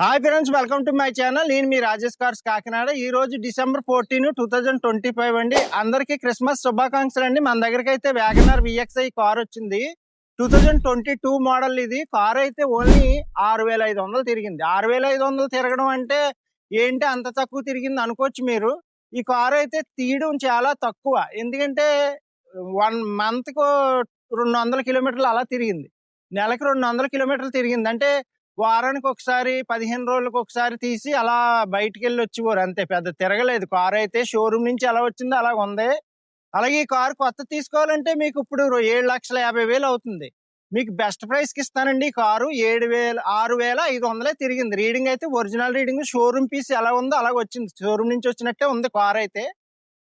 Hi friends, welcome to my channel. నేను మీ Rajesh cars Kakinada. ఈ రోజు December 14, 2025 అండి. అందరికీ క్రిస్మస్ శుభాకాంక్షలు అండి. మన దగ్గరికి అయితే వ్యాగనర్ VXI కార్ వచ్చింది. 2022 మోడల్. ఇది కార్ అయితే ఓన్లీ 6500 తిరిగింది. 6500 తిరగడం అంటే ఏంటి అంత తక్కువ తిరిగింది అనుకోవచ్చు మీరు. ఈ కార్ అయితే తీయడం చాలా తక్కువ, ఎందుకంటే 1 మంత్ కు 200 కిలోమీటర్లు అలా తిరిగింది. నెలకు 200 కిలోమీటర్లు తిరిగింది అంటే వారానికి ఒకసారి 15 రోజులకు ఒకసారి తీసి అలా బయటికి వెళ్ళి వచ్చేవారు, అంతే. పెద్ద తిరగలేదు. కార్ అయితే షోరూమ్ నుంచి ఎలా వచ్చిందో అలా ఉంది. అలాగే ఈ కార్ కొత్త తీసుకోవాలంటే మీకు ఇప్పుడు 7,50,000 అవుతుంది. మీకు బెస్ట్ ప్రైస్ కి ఇస్తానండి. ఈ కారు 6,500 తిరిగింది. రీడింగ్ అయితే ఒరిజినల్ రీడింగ్, షోరూమ్ పీస్ ఎలా ఉందో అలాగ వచ్చింది. షోరూమ్ నుంచి వచ్చినట్టే ఉంది కార్ అయితే.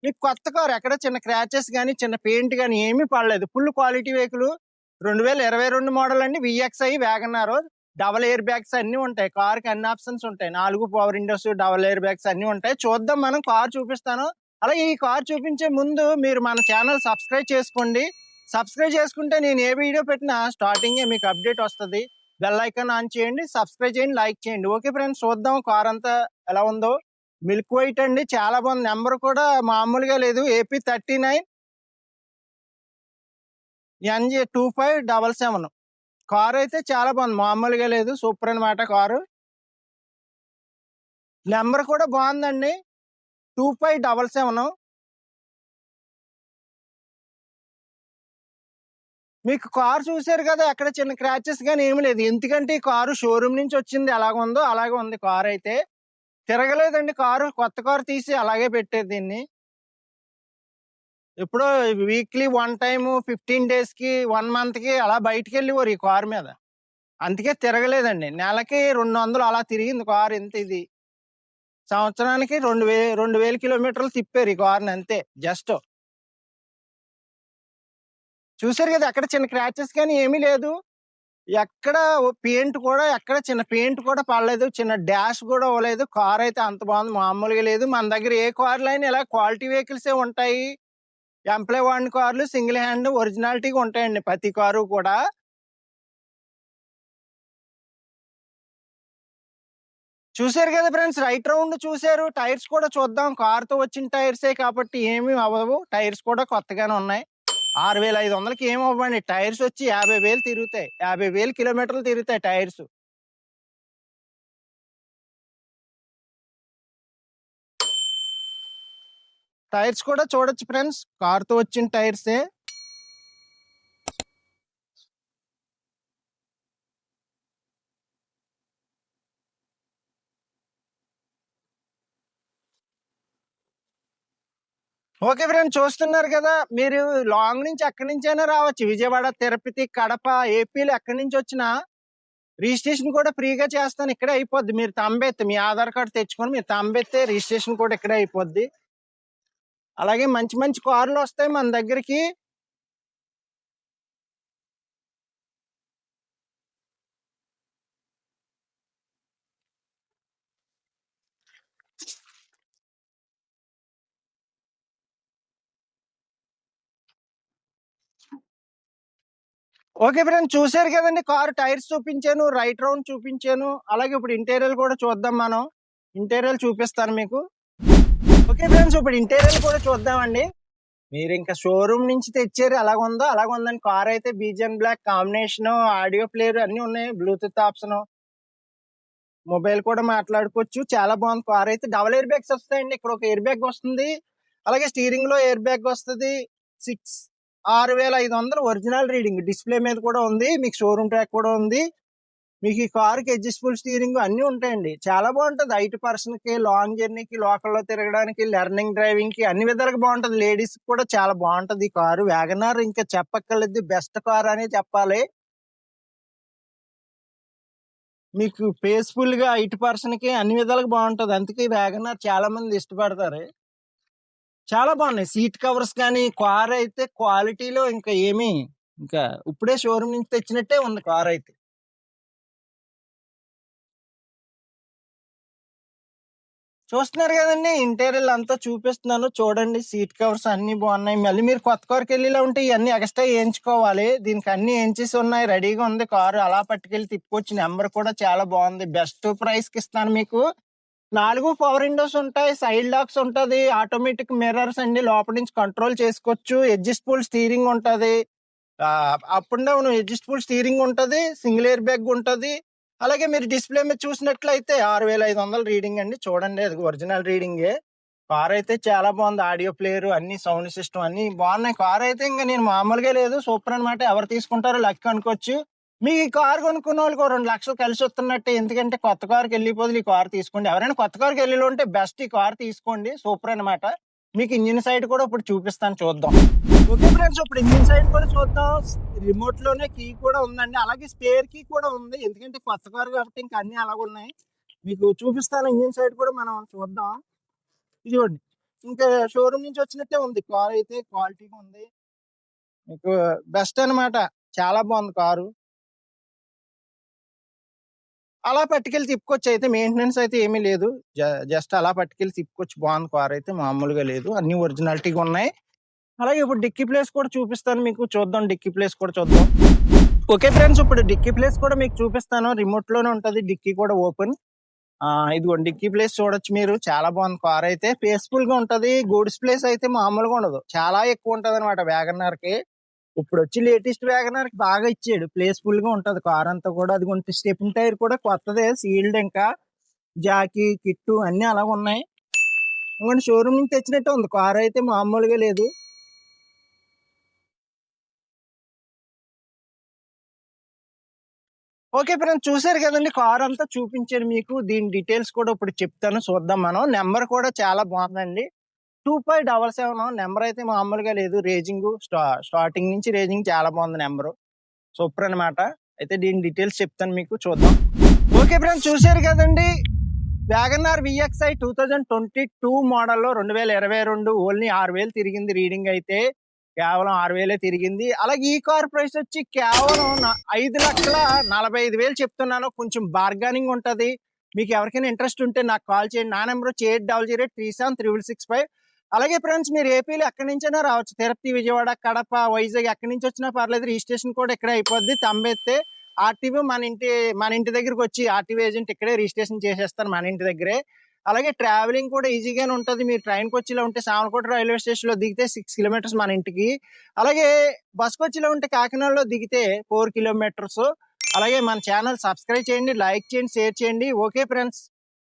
మీకు కొత్త కార్, ఎక్కడ చిన్న క్రాచెస్ కానీ చిన్న పెయింట్ కానీ ఏమీ పడలేదు. Full quality vehicle. 2022 మోడల్ అండి. VXI Wagon R. Double air bags అన్ని ఉంటాయి. కార్ కి అన్ని ఆప్షన్స్ ఉంటాయి. 4 power windows, double air bags అన్ని ఉంటాయి. చూద్దాం, మనం కార్ చూపిస్తాను. అలాగే ఈ కార్ చూపించే ముందు మీరు మన ఛానల్ సబ్స్క్రైబ్ చేసుకోండి. సబ్స్క్రైబ్ చేసుకుంటే నేను ఏ వీడియో పెట్టినా స్టార్టింగే మీకు అప్డేట్ వస్తుంది. బెల్ ఐకాన్ ఆన్ చేయండి, సబ్స్క్రైబ్ చేయండి, లైక్ చేయండి. ఓకే ఫ్రెండ్స్, చూద్దాం కార్ అంతా ఎలా ఉందో. మిల్క్ వైట్ అండి, చాలా బాగుంది. నెంబర్ కూడా మామూలుగా లేదు. AP39 NJ2577. కారు అయితే చాలా బాగుంది, మామూలుగా లేదు. సూపర్ అనమాట కారు. నెంబర్ కూడా బాగుందండి, 2577. మీకు కారు చూసారు కదా, ఎక్కడ చిన్న క్రాచెస్ కానీ ఏమి లేదు. ఎందుకంటే ఈ కారు షోరూమ్ నుంచి వచ్చింది, ఎలాగ ఉందో అలాగే ఉంది. కారు అయితే తిరగలేదండి. కారు కొత్త కారు తీసి అలాగే పెట్టేది దీన్ని. ఎప్పుడో వీక్లీ 1 టైమ్, 15 days కి, 1 month కి అలా బయటికి వెళ్ళేవారు ఈ కారు మీద. అందుకే తిరగలేదండి. నెలకి 200 అలా తిరిగింది కారు. ఎంత ఇది, సంవత్సరానికి 2000 కిలోమీటర్లు తిప్పారు ఈ కార్ని, అంతే. జస్ట్ చూసారు కదా, ఎక్కడ చిన్న క్రాచెస్ కానీ ఏమీ లేదు. ఎక్కడ పెయింట్ కూడా, ఎక్కడ చిన్న పెయింట్ కూడా పడలేదు. చిన్న డాష్ కూడా అవ్వలేదు. కార్ అయితే అంత బాగుంది, మామూలుగా లేదు. మన దగ్గర ఏ కార్లు అయినా ఇలా క్వాలిటీ వెహికల్సే ఉంటాయి. ఎంప్లాయ్ వాడిన కార్లు సింగిల్ హ్యాండ్ ఒరిజినాలిటీగా ఉంటాయండి ప్రతి కారు కూడా. చూసారు కదా ఫ్రెండ్స్, రైట్ రౌండ్ చూసారు. టైర్స్ కూడా చూద్దాం. కార్తో వచ్చిన టైర్సే కాబట్టి ఏమీ అవ్వవు. టైర్స్ కూడా కొత్తగానే ఉన్నాయి. 6,500కి ఏమి అవ్వండి. టైర్స్ వచ్చి 50,000 తిరుగుతాయి. 50,000 కిలోమీటర్లు తిరుగుతాయి టైర్స్. టైర్స్ కూడా చూడొచ్చు ఫ్రెండ్స్, కార్తో వచ్చిన టైర్సే. ఓకే ఫ్రెండ్స్, చూస్తున్నారు కదా మీరు. లాంగ్ నుంచి ఎక్కడి నుంచైనా రావచ్చు. విజయవాడ, తిరుపతి, కడప, ఏపీలో ఎక్కడి నుంచి వచ్చినా రిజిస్ట్రేషన్ కూడా ఫ్రీగా చేస్తాను. ఇక్కడే అయిపోద్ది. మీరు తంబెత్తి, మీ ఆధార్ కార్డు తెచ్చుకొని మీరు తంబెత్తే రిజిస్ట్రేషన్ కూడా ఇక్కడే అయిపోద్ది. అలాగే మంచి మంచి కార్లు వస్తాయి మన దగ్గరికి. ఓకే ఫ్రెండ్స్, చూసారు కదండి. కారు టైర్స్ చూపించాను, రైట్ రౌండ్ చూపించాను. అలాగే ఇప్పుడు ఇంటీరియర్ కూడా చూద్దాం. మనం ఇంటీరియర్ చూపిస్తాను మీకు. ఓకే ఫ్రెండ్స్, ఇప్పుడు ఇంటీరియర్ కూడా చూద్దామండి. మీరు ఇంకా షోరూమ్ నుంచి తెచ్చారు, ఎలాగుందో అలాగుందండి. కార్ అయితే బీజన్ బ్లాక్ కాంబినేషన్, ఆడియో ప్లేయర్ అన్ని ఉన్నాయి, బ్లూటూత్ ఆప్షన్, మొబైల్ కూడా మాట్లాడుకోవచ్చు. చాలా బాగుంది కార్ అయితే. డబల్ ఎయిర్ బ్యాగ్స్ వస్తాయండి. ఇక్కడ ఒక ఎయిర్ బ్యాగ్ వస్తుంది, అలాగే స్టీరింగ్ లో ఎయిర్ బ్యాగ్ వస్తుంది. 6,500 ఒరిజినల్ రీడింగ్, డిస్ప్లే మీద కూడా ఉంది. మీకు షోరూమ్ ట్రాక్ కూడా ఉంది. మీకు ఈ కార్కి అడ్జస్టబుల్ స్టీరింగ్ అన్ని ఉంటాయండి. చాలా బాగుంటుంది. 8 కి, లాంగ్ జర్నీకి, లోకల్లో తిరగడానికి, లెర్నింగ్ డ్రైవింగ్ కి అన్ని విధాలుగా బాగుంటుంది. లేడీస్ కూడా చాలా బాగుంటది ఈ కారు. వ్యాగనార్ ఇంకా చెప్పక్కర్లేదు, బెస్ట్ కార్ అనే చెప్పాలి. మీకు పీస్ఫుల్ గా 8 కి అన్ని విధాలుగా బాగుంటది. అందుకే ఈ వ్యాగనార్ చాలా మంది ఇష్టపడతారు. చాలా బాగున్నాయి సీట్ కవర్స్ కానీ. కార్ అయితే క్వాలిటీలో ఇంకా ఏమి, ఇంకా ఇప్పుడే షోరూమ్ నుంచి తెచ్చినట్టే ఉంది కార్ అయితే. చూస్తున్నారు కదండి, ఇంటీరియర్ అంతా చూపిస్తున్నాను చూడండి. సీట్ కవర్స్ అన్ని బాగున్నాయి. మళ్ళీ మీరు కొత్త కారుకి వెళ్ళిలా ఉంటే ఇవన్నీ ఎక్స్ట్రా వేయించుకోవాలి. దీనికి అన్ని వేయించేసి ఉన్నాయి, రెడీగా ఉంది కారు. అలా పట్టుకెళ్ళి తిప్పుకొచ్చి. నెంబర్ కూడా చాలా బాగుంది. బెస్ట్ ప్రైస్ కి ఇస్తాను మీకు. 4 పవర్ విండోస్ ఉంటాయి, సైడ్ లాక్స్ ఉంటది, ఆటోమేటిక్ మిర్రర్స్ అండి, లోపల నుంచి కంట్రోల్ చేసుకోవచ్చు. అడ్జస్టబుల్ స్టీరింగ్ ఉంటది, up and down adjustable steering ఉంటది, సింగిల్ ఎయిర్ బ్యాగ్ ఉంటది. అలాగే మీరు డిస్ప్లే మీద చూసినట్లయితే 6500 రీడింగ్ అండి. చూడండి, అది ఒరిజినల్ రీడింగే. కార్ అయితే చాలా బాగుంది. ఆడియో ప్లేయర్, అన్ని సౌండ్ సిస్టమ్ అన్ని బాగున్నాయి. కార్ అయితే ఇంకా నేను మామూలుగా లేదు, సూపర్ అనమాట. ఎవరు తీసుకుంటారో లక్ అనుకోవచ్చు. మీ ఈ కార్ కొనుక్కున్న వాళ్ళకి 2 లక్షలు కలిసి వస్తున్నట్టే. ఎందుకంటే కొత్త కార్కి వెళ్ళిపోదు, ఈ కార్ తీసుకోండి. ఎవరైనా కొత్త కార్కి వెళ్ళి ఉంటే బెస్ట్ ఈ కార్ తీసుకోండి, సూపర్ అనమాట. మీకు ఇంజిన్ సైడ్ కూడా ఇప్పుడు చూపిస్తాను, చూద్దాం. ఓకే ఫ్రెండ్స్, ఇప్పుడు ఇంజిన్ సైడ్ కూడా చూద్దాం. రిమోట్ లోనే కీ కూడా ఉందండి, అలాగే స్పేర్ కీ కూడా ఉంది. ఎందుకంటే కొత్త కార్ కాబట్టి ఇంకా అన్ని అలాగ ఉన్నాయి. మీకు చూపిస్తాను ఇంజిన్ సైడ్ కూడా మనం చూద్దాం. ఇదిగోండి, ఇంకా షోరూమ్ నుంచి వచ్చినట్టే ఉంది. కార్ అయితే క్వాలిటీగా ఉంది, మీకు బెస్ట్ అనమాట. చాలా బాగుంది కారు. అలా పట్టుకెళ్ళి తిప్పుకోవచ్చు. అయితే మెయింటెనెన్స్ అయితే ఏమీ లేదు, జస్ట్ అలా పట్టుకెళ్ళి తిప్పుకోవచ్చు. బాగుంది కార్ అయితే, మామూలుగా లేదు, అన్ని ఒరిజినాలిటీగా ఉన్నాయి. అలాగే ఇప్పుడు డిక్కీ ప్లేస్ కూడా చూపిస్తాను మీకు, చూద్దాం. డిక్కీ ప్లేస్ కూడా చూద్దాం. ఓకే ఫ్రెండ్స్, ఇప్పుడు డిక్కీ ప్లేస్ కూడా మీకు చూపిస్తాను. రిమోట్ లోనే ఉంటది, డిక్కీ కూడా ఓపెన్. ఇదిగోండి, డిక్కీ ప్లేస్ చూడొచ్చు మీరు. చాలా బాగుంది కార్ అయితే, పీస్ఫుల్ గా ఉంటది. గూడ్స్ ప్లేస్ అయితే మామూలుగా ఉండదు, చాలా ఎక్కువ ఉంటది అనమాట వ్యాగనర్ కి. ఇప్పుడు వచ్చి లేటెస్ట్ వ్యాగనర్ కి బాగా ఇచ్చాడు, ప్లేస్ఫుల్ గా ఉంటది కార్ అంతా కూడా. అది కొంచెం స్టెప్ని టైర్ కూడా కొత్తదే, సీల్డ్. ఇంకా జాకీ కిట్టు అన్ని అలా ఉన్నాయి. ఇంకొంచెం షోరూమ్ నుంచి తెచ్చినట్టే ఉంది కార్ అయితే, మామూలుగా లేదు. ఓకే ఫ్రెండ్స్, చూసారు కదండి, కార్ అంతా చూపించాను మీకు. దీని డీటెయిల్స్ కూడా ఇప్పుడు చెప్తాను, చూద్దాం మనం. నెంబర్ కూడా చాలా బాగుందండి, 2577 నెంబర్ అయితే మామూలుగా లేదు. రేజింగ్ స్టార్టింగ్ నుంచి రేజింగ్ చాలా బాగుంది నెంబరు, సూపర్ అనమాట. అయితే దీని డీటెయిల్స్ చెప్తాను మీకు, చూద్దాం. ఓకే ఫ్రెండ్స్, చూసారు కదండి, వ్యాగనార్ విఎక్స్ఐ 2022 మోడల్లో 2022 ఓన్లీ 6000 తిరిగింది. రీడింగ్ అయితే కేవలం 6000 తిరిగింది. అలాగే ఈ కార్ ప్రైస్ వచ్చి కేవలం 5,45,000 చెప్తున్నాను. కొంచెం బార్గానింగ్ ఉంటది. మీకు ఎవరికైనా ఇంట్రెస్ట్ ఉంటే నాకు కాల్ చేయండి. నా నెంబర్ వచ్చి 8008373665. అలాగే ఫ్రెండ్స్, మీరు ఏపీలో ఎక్కడి నుంచైనా రావచ్చు. తిరుపతి, విజయవాడ, కడప, వైజాగ్ ఎక్కడి నుంచి వచ్చినా పర్లేదు. రిజిస్ట్రేషన్ కూడా ఇక్కడే అయిపోద్ది. తంబెత్తే ఆర్టీవీ మన ఇంటి దగ్గరకు వచ్చి ఆర్టీవీ ఏజెంట్ ఇక్కడే రిజిస్ట్రేషన్ చేసేస్తారు, మన ఇంటి దగ్గరే. అలాగే ట్రావెలింగ్ కూడా ఈజీగానే ఉంటుంది. మీరు ట్రైన్కి వచ్చేలా ఉంటే సామర్లకోట రైల్వే స్టేషన్ లో దిగితే 6 కిలోమీటర్స్ మన ఇంటికి. అలాగే బస్కి వచ్చేలా ఉంటే కాకినాడలో దిగితే 4 కిలోమీటర్స్. అలాగే మన ఛానల్ సబ్స్క్రైబ్ చేయండి, లైక్ చేయండి, షేర్ చేయండి. Okay friends.